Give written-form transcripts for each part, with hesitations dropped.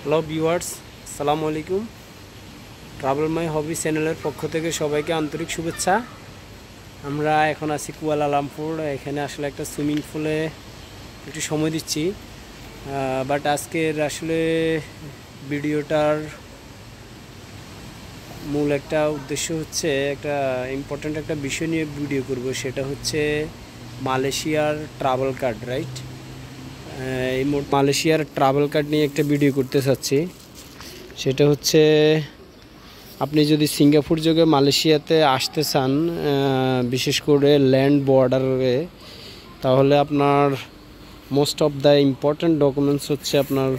Hello viewers, আসসালামু আলাইকুম। Travel মাই হবি চ্যানেলের পক্ষ থেকে সবাইকে আন্তরিক শুভেচ্ছা। আমরা এখন আছি কুয়ালালামপুর। এখানে আসলে একটা সুইমিং পুলে একটু সময় দিচ্ছি, বাট আজকের আসলে ভিডিওটার মূল একটা উদ্দেশ্য হচ্ছে একটা ইম্পর্ট্যান্ট একটা বিষয় নিয়ে ভিডিও করব। সেটা হচ্ছে মালয়েশিয়ার ট্রাভেল কার্ড, রাইট? এই মালয়েশিয়ার ট্রাভেল কার্ড নিয়ে একটা ভিডিও করতে চাচ্ছি। সেটা হচ্ছে আপনি যদি সিঙ্গাপুর যোগে মালয়েশিয়াতে আসতে চান, বিশেষ করে ল্যান্ড বর্ডারে, তাহলে আপনার most of the important documents হচ্ছে আপনার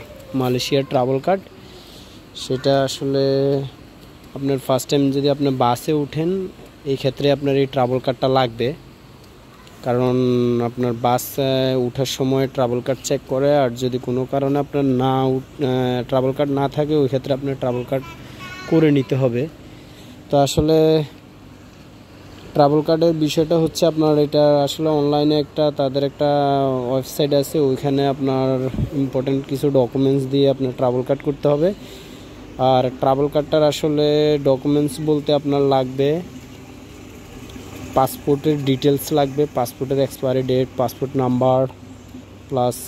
মালয়েশিয়ার ট্রাভেল কার্ড। সেটা আসলে আপনার ফার্স্ট টাইম যদি আপনি বাসে উঠেন, এই ক্ষেত্রে আপনার এই ট্রাভেল কার্ডটা লাগবে। কারণ আপনার বাস ওঠার সময় ট্রাভেল কার্ড চেক করে, আর যদি কোনো কারণে আপনার ট্রাভেল কার্ড না থাকে, ওই ক্ষেত্রে আপনার ট্রাভেল কার্ড করে নিতে হবে। তো আসলে ট্রাভেল কার্ডের বিষয়টা হচ্ছে আপনার এটা আসলে অনলাইনে তাদের একটা ওয়েবসাইট আছে, ওইখানে আপনার ইম্পর্টেন্ট কিছু ডকুমেন্টস দিয়ে আপনার ট্রাভেল কার্ড করতে হবে। আর ট্রাভেল কার্ডটার আসলে ডকুমেন্টস বলতে আপনার লাগবে পাসপোর্টের ডিটেলস লাগবে, পাসপোর্টের expiry date, passport number, plus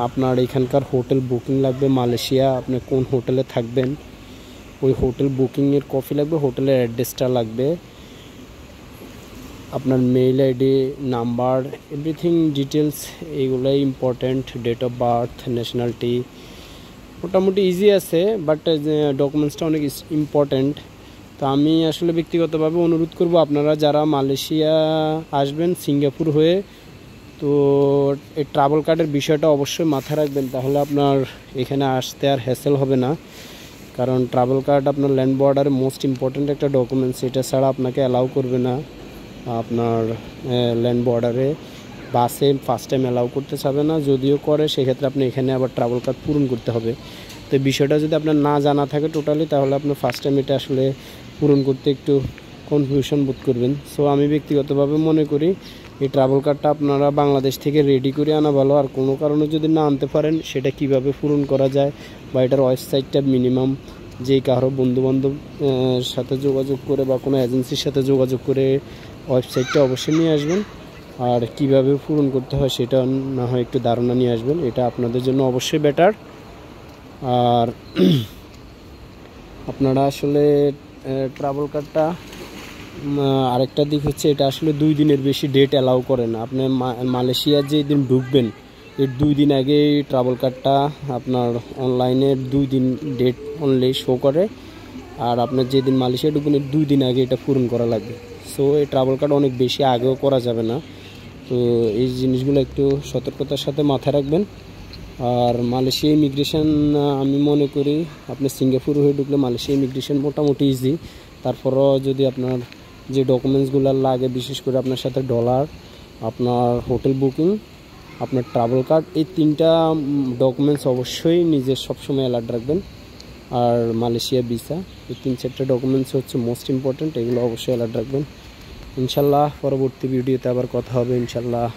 আপনার এখানকার হোটেল বুকিং লাগবে। মালয়েশিয়া আপনি কোন হোটেলে থাকবেন ওই হোটেল বুকিংয়ের কপি লাগবে, হোটেলের অ্যাড্রেসটা লাগবে, আপনার mail ID, number, everything details, এইগুলোই important. Date of birth, nationality, মোটামুটি ইজি আছে, বাট ডকুমেন্টসটা অনেক ইম্পর্ট্যান্ট। তো আমি আসলে ব্যক্তিগতভাবে অনুরোধ করব, আপনারা যারা মালয়েশিয়া আসবেন সিঙ্গাপুর হয়ে, তো এই ট্রাভেল কার্ডের বিষয়টা অবশ্যই মাথায় রাখবেন, তাহলে আপনার এখানে আসতে আর হ্যাসেল হবে না। কারণ ট্রাভেল কার্ড আপনার ল্যান্ড বর্ডারে মোস্ট ইম্পর্ট্যান্ট একটা ডকুমেন্টস, এটা ছাড়া আপনাকে অ্যালাউ করবে না আপনার ল্যান্ড বর্ডারে। বাসে ফার্স্ট টাইম অ্যালাউ করতে চাবে না, যদিও করে সেক্ষেত্রে আপনি এখানে আবার ট্রাভেল কার্ড পূরণ করতে হবে। তো এই বিষয়টা যদি আপনার না জানা থাকে টোটালি, তাহলে আপনার ফার্স্ট টাইম এটা আসলে পূরণ করতে একটু কনফিউশন বোধ করবেন। সো আমি ব্যক্তিগতভাবে মনে করি এই ট্রাভেল কার্ডটা আপনারা বাংলাদেশ থেকে রেডি করে আনা ভালো। আর কোনো কারণে যদি না আনতে পারেন, সেটা কিভাবে পূরণ করা যায় বা এটার ওয়েবসাইটটা মিনিমাম যেই কারো বন্ধুবান্ধব সাথে যোগাযোগ করে বা কোনো এজেন্সির সাথে যোগাযোগ করে ওয়েবসাইটটা অবশ্যই নিয়ে আসবেন। আর কিভাবে পূরণ করতে হয় সেটা না হয় একটু ধারণা নিয়ে আসবেন, এটা আপনাদের জন্য অবশ্যই বেটার। আর আপনারা আসলে ট্রাভেল কার্ডটা আরেকটা দিক হচ্ছে, এটা আসলে 2 দিনের বেশি ডেট অ্যালাউ করে না। আপনি মালয়েশিয়ার যেই দিন ঢুকবেন, এর 2 দিন আগেই ট্রাভেল কার্ডটা আপনার অনলাইনে 2 দিন ডেট অনলি শো করে। আর আপনার যেদিন মালয়েশিয়া ঢুকবেন, এর 2 দিন আগে এটা পূরণ করা লাগবে। সো এই ট্রাভেল কার্ড অনেক বেশি আগেও করা যাবে না। তো এই জিনিসগুলো একটু সতর্কতার সাথে মাথায় রাখবেন। আর মালয়েশিয়া ইমিগ্রেশন, আমি মনে করি আপনি সিঙ্গাপুর হয়ে ঢুকলে মালয়েশিয়া ইমিগ্রেশন মোটামুটি ইজি। তারপরও যদি আপনার যে ডকুমেন্টসগুলো লাগে, বিশেষ করে আপনার সাথে ডলার, আপনার হোটেল বুকিং, আপনার ট্রাভেল কার্ড, এই 3টা ডকুমেন্টস অবশ্যই নিজের সবসময় অ্যালার্ট রাখবেন। আর মালয়েশিয়া ভিসা, এই 3-4টা ডকুমেন্টস হচ্ছে মোস্ট ইম্পর্ট্যান্ট, এগুলো অবশ্যই অ্যালার্ট রাখবেন। ইনশাল্লাহ পরবর্তী ভিডিওতে আবার কথা হবে ইনশাল্লাহ।